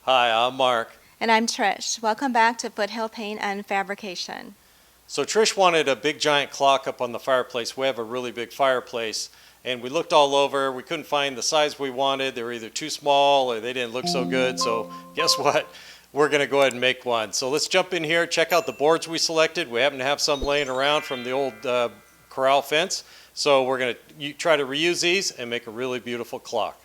Hi, I'm Mark. And I'm Trish. Welcome back to Foothill Paint and Fabrication. So Trish wanted a big giant clock up on the fireplace. We have a really big fireplace, and we looked all over. We couldn't find the size we wanted. They were either too small or they didn't look so good. So guess what? We're going to go ahead and make one. So let's jump in here, check out the boards we selected. We happen to have some laying around from the old corral fence. So we're going to try to reuse these and make a really beautiful clock.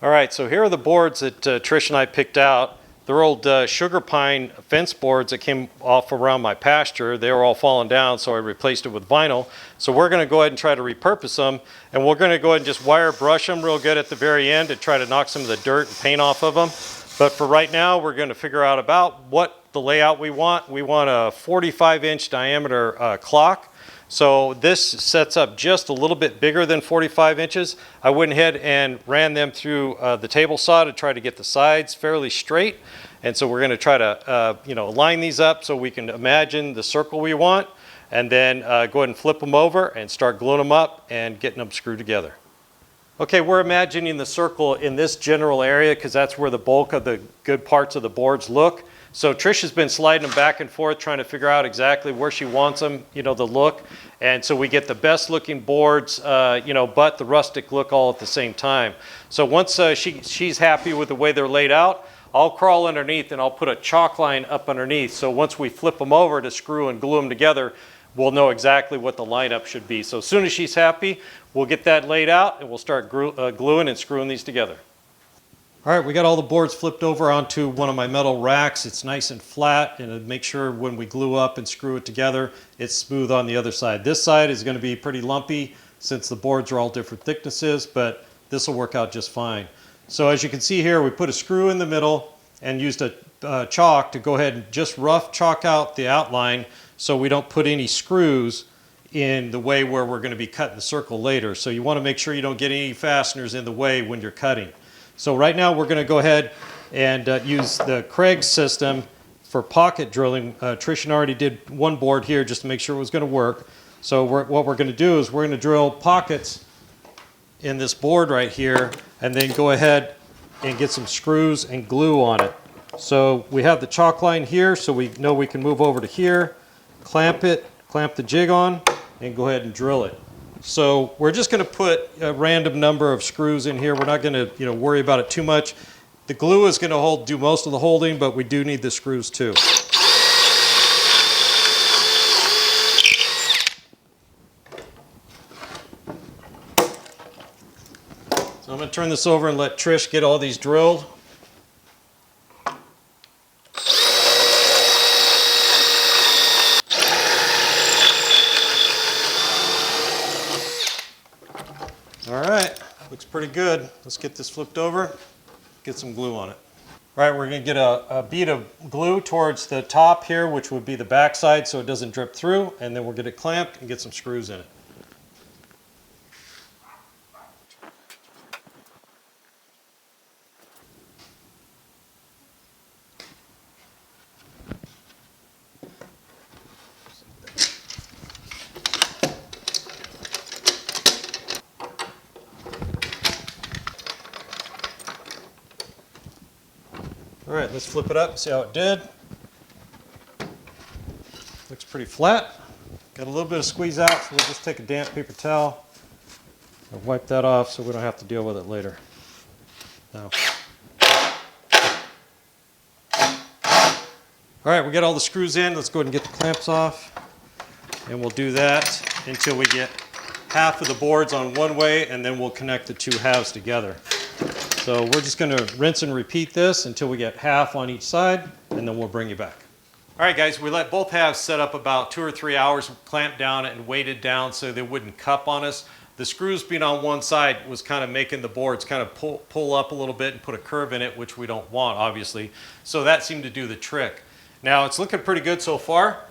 All right, so here are the boards that Trish and I picked out. They're old sugar pine fence boards that came off around my pasture. They were all falling down, so I replaced it with vinyl. So we're going to go ahead and try to repurpose them, and we're going to go ahead and just wire brush them real good at the very end to try to knock some of the dirt and paint off of them. But for right now, we're going to figure out about what the layout we want. We want a 45-inch diameter clock. So this sets up just a little bit bigger than 45 inches. I went ahead and ran them through the table saw to try to get the sides fairly straight. And so we're going to try to line these up so we can imagine the circle we want, and then go ahead and flip them over and start gluing them up and getting them screwed together. Okay, we're imagining the circle in this general area because that's where the bulk of the good parts of the boards look. So Trish has been sliding them back and forth, trying to figure out exactly where she wants them, the look. And so we get the best looking boards, but the rustic look all at the same time. So once she's happy with the way they're laid out, I'll crawl underneath and I'll put a chalk line up underneath. So once we flip them over to screw and glue them together, we'll know exactly what the lineup should be. So as soon as she's happy, we'll get that laid out and we'll start gluing and screwing these together. All right, we got all the boards flipped over onto one of my metal racks. It's nice and flat, and to make sure when we glue up and screw it together, it's smooth on the other side. This side is going to be pretty lumpy since the boards are all different thicknesses, but this will work out just fine. So as you can see here, we put a screw in the middle and used a chalk to go ahead and just rough chalk out the outline so we don't put any screws in the way where we're going to be cutting the circle later. So you want to make sure you don't get any fasteners in the way when you're cutting. So right now we're going to go ahead and use the Craig system for pocket drilling. Trish already did one board here just to make sure it was going to work. So what we're going to do is we're going to drill pockets in this board right here and then go ahead and get some screws and glue on it. So we have the chalk line here, so we know we can move over to here, clamp it, clamp the jig on, and go ahead and drill it. So we're just going to put a random number of screws in here. We're not going to worry about it too much. The glue is going to do most of the holding, but we do need the screws too. So I'm going to turn this over and let Trish get all these drilled. All right, looks pretty good. Let's get this flipped over, get some glue on it. All right, we're going to get a bead of glue towards the top here, which would be the back side so it doesn't drip through, and then we'll get it clamped and get some screws in it. All right, let's flip it up and see how it did. Looks pretty flat. Got a little bit of squeeze out, so we'll just take a damp paper towel and wipe that off so we don't have to deal with it later. Now. All right, we got all the screws in. Let's go ahead and get the clamps off. And we'll do that until we get half of the boards on one way, and then we'll connect the two halves together. So we're just going to rinse and repeat this until we get half on each side, and then we'll bring you back. All right, guys, we let both halves set up about 2 or 3 hours, clamped down and weighted down so they wouldn't cup on us. The screws being on one side was kind of making the boards kind of pull up a little bit and put a curve in it, which we don't want, obviously. So that seemed to do the trick. Now, it's looking pretty good so far.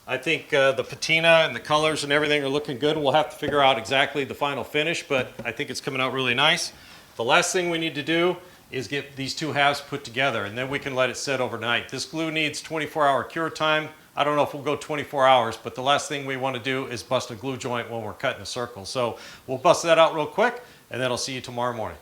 I think the patina and the colors and everything are looking good. We'll have to figure out exactly the final finish, but I think it's coming out really nice. The last thing we need to do is get these two halves put together, and then we can let it set overnight. This glue needs 24-hour cure time. I don't know if we'll go 24 hours, but the last thing we want to do is bust a glue joint when we're cutting a circle. So we'll bust that out real quick, and then I'll see you tomorrow morning.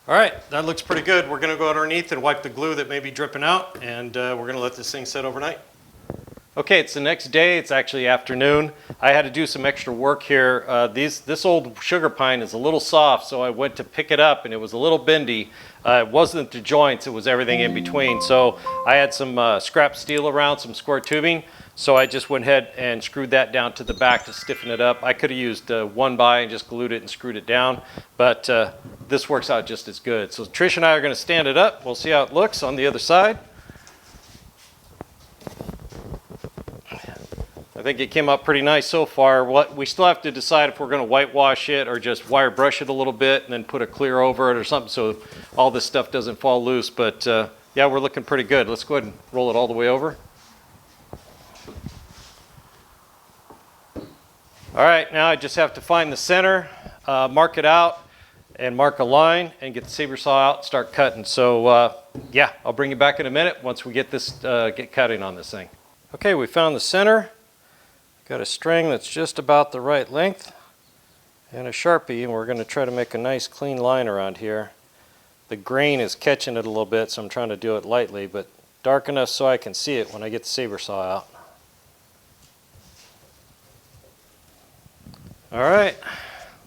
All right, that looks pretty good. We're gonna go underneath and wipe the glue that may be dripping out, and we're gonna let this thing sit overnight. Okay, it's the next day. It's actually afternoon. I had to do some extra work here. This old sugar pine is a little soft, so I went to pick it up and it was a little bendy. It wasn't the joints, it was everything in between. So I had some scrap steel around, some square tubing. So I just went ahead and screwed that down to the back to stiffen it up. I could have used 1x and just glued it and screwed it down, but this works out just as good. So Trish and I are gonna stand it up. We'll see how it looks on the other side. I think it came out pretty nice so far. We still have to decide if we're going to whitewash it or just wire brush it a little bit and then put a clear over it or something so all this stuff doesn't fall loose. But yeah, we're looking pretty good. Let's go ahead and roll it all the way over. All right, now I just have to find the center, mark it out, and mark a line and get the saber saw out and start cutting. So yeah, I'll bring you back in a minute once we get this get cutting on this thing. Okay, we found the center. Got a string that's just about the right length and a Sharpie, and we're going to try to make a nice clean line around here. The grain is catching it a little bit, so I'm trying to do it lightly, but dark enough so I can see it when I get the saber saw out. All right,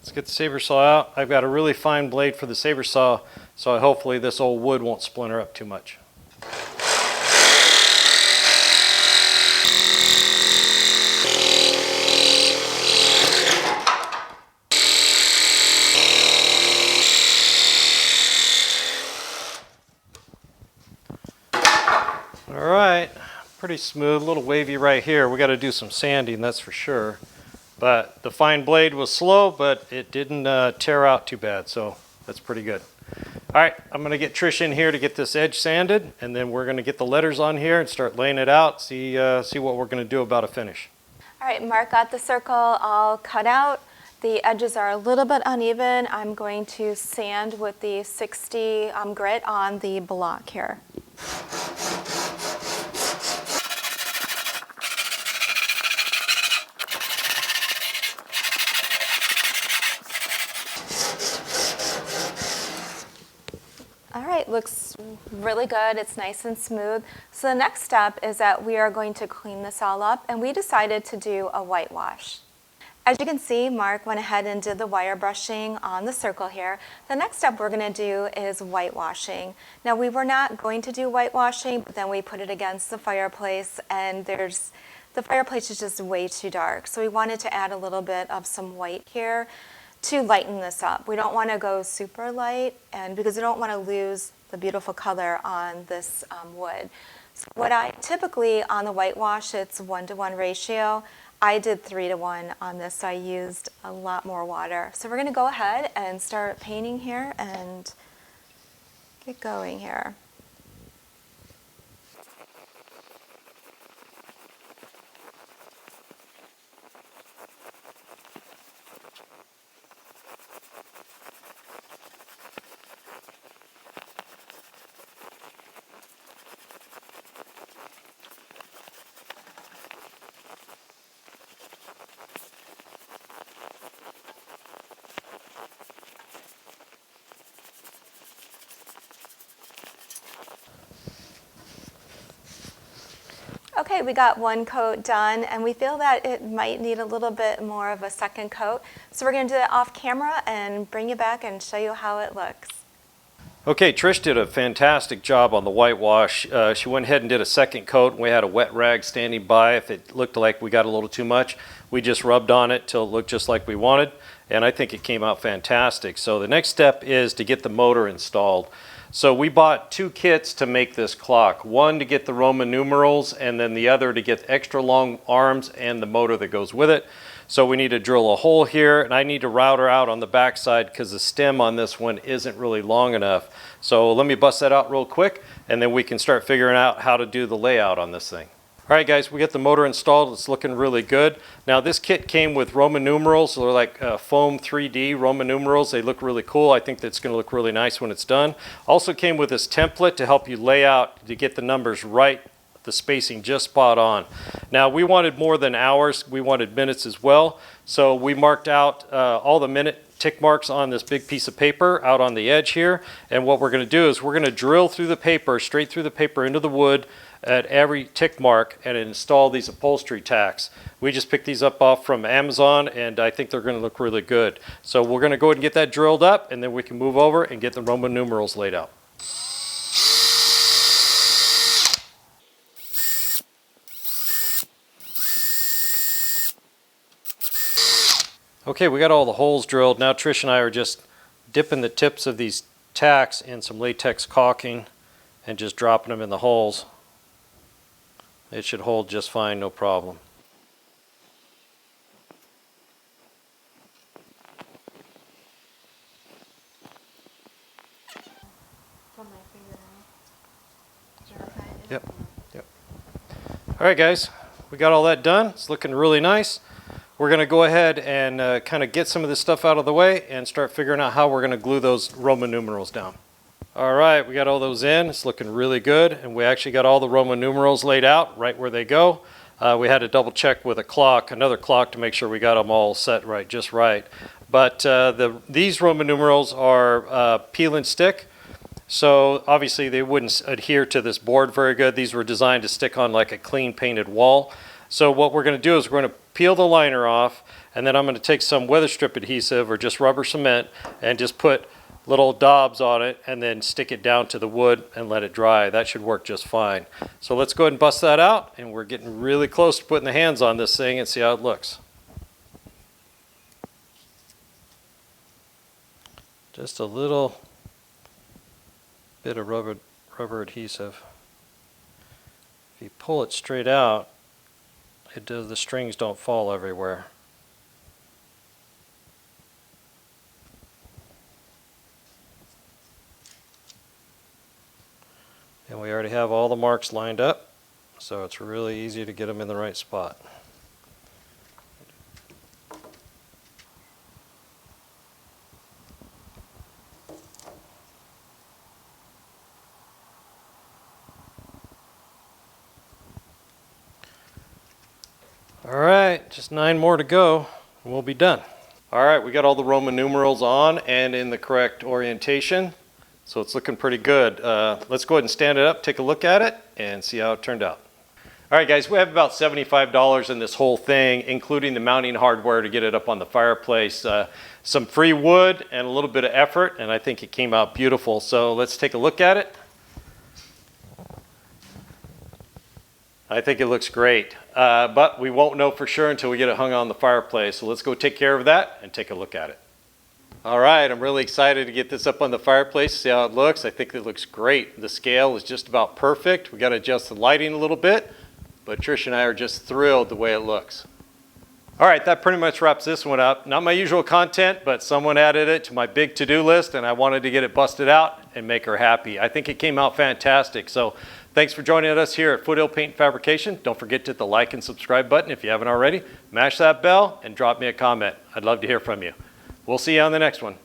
let's get the saber saw out. I've got a really fine blade for the saber saw, so hopefully this old wood won't splinter up too much. All right, pretty smooth, a little wavy right here. We got to do some sanding, that's for sure. But the fine blade was slow, but it didn't tear out too bad, so that's pretty good. All right, I'm going to get Trish in here to get this edge sanded, and then we're going to get the letters on here and start laying it out, see what we're going to do about a finish. All right, Mark got the circle all cut out. The edges are a little bit uneven. I'm going to sand with the 60 grit on the block here. All right, looks really good. It's nice and smooth. So the next step is that we are going to clean this all up, and we decided to do a whitewash. As you can see, Mark went ahead and did the wire brushing on the circle here. The next step we're going to do is whitewashing. Now, we were not going to do whitewashing, but then we put it against the fireplace, and the fireplace is just way too dark. So we wanted to add a little bit of some white here to lighten this up. We don't want to go super light, and because we don't want to lose the beautiful color on this wood. So what I typically on the whitewash, it's 1-to-1 ratio. I did 3-to-1 on this, so I used a lot more water. So we're going to go ahead and start painting here and get going here. Okay, we got one coat done, and we feel that it might need a little bit more of a second coat. So we're going to do that off camera and bring you back and show you how it looks. Okay, Trish did a fantastic job on the whitewash. She went ahead and did a second coat. We had a wet rag standing by. If it looked like we got a little too much, we just rubbed on it till it looked just like we wanted, and I think it came out fantastic. So the next step is to get the motor installed. So we bought 2 kits to make this clock, one to get the Roman numerals and then the other to get extra long arms and the motor that goes with it. So we need to drill a hole here, and I need to router out on the back side because the stem on this one isn't really long enough. So let me bust that out real quick, and then we can start figuring out how to do the layout on this thing. All right, guys, we got the motor installed. It's looking really good. Now, this kit came with Roman numerals. They're like foam 3D Roman numerals. They look really cool. I think that's going to look really nice when it's done. Also came with this template to help you lay out to get the numbers right, the spacing just spot on. Now, we wanted more than hours. We wanted minutes as well. So we marked out all the minute tick marks on this big piece of paper out on the edge here. And what we're going to do is we're going to drill through the paper, straight through the paper into the wood at every tick mark and install these upholstery tacks. We just picked these up off from Amazon and I think they're going to look really good. So we're going to go ahead and get that drilled up and then we can move over and get the Roman numerals laid out. Okay, we got all the holes drilled. Now Trish and I are just dipping the tips of these tacks in some latex caulking and just dropping them in the holes. It should hold just fine, no problem. Yep. All right, guys, we got all that done. It's looking really nice. We're going to go ahead and kind of get some of this stuff out of the way and start figuring out how we're going to glue those Roman numerals down. All right, we got all those in. It's looking really good, and we actually got all the Roman numerals laid out right where they go. We had to double check with a clock, another clock, to make sure we got them all set right, just right. But these Roman numerals are peel and stick, so obviously they wouldn't adhere to this board very good. These were designed to stick on like a clean painted wall. So what we're going to do is we're going to peel the liner off, and then I'm going to take some weather strip adhesive or just rubber cement and just put little daubs on it and then stick it down to the wood and let it dry. That should work just fine. So let's go ahead and bust that out, and we're getting really close to putting the hands on this thing and see how it looks. Just a little bit of rubber adhesive. If you pull it straight out, the strings don't fall everywhere. And we already have all the marks lined up, so it's really easy to get them in the right spot. All right, just 9 more to go and we'll be done. All right, we got all the Roman numerals on and in the correct orientation, so it's looking pretty good. Let's go ahead and stand it up, take a look at it, and see how it turned out. All right, guys, we have about $75 in this whole thing, including the mounting hardware to get it up on the fireplace. Some free wood and a little bit of effort, and I think it came out beautiful. So let's take a look at it. I think it looks great, but we won't know for sure until we get it hung on the fireplace. So let's go take care of that and take a look at it. All right, I'm really excited to get this up on the fireplace, see how it looks. I think it looks great. The scale is just about perfect. We got to adjust the lighting a little bit, but Trish and I are just thrilled the way it looks. All right, that pretty much wraps this one up. Not my usual content, but someone added it to my big to-do list, and I wanted to get it busted out and make her happy. I think it came out fantastic. So thanks for joining us here at Foothill Paint Fabrication. Don't forget to hit the like and subscribe button if you haven't already. Mash that bell and drop me a comment. I'd love to hear from you. We'll see you on the next one.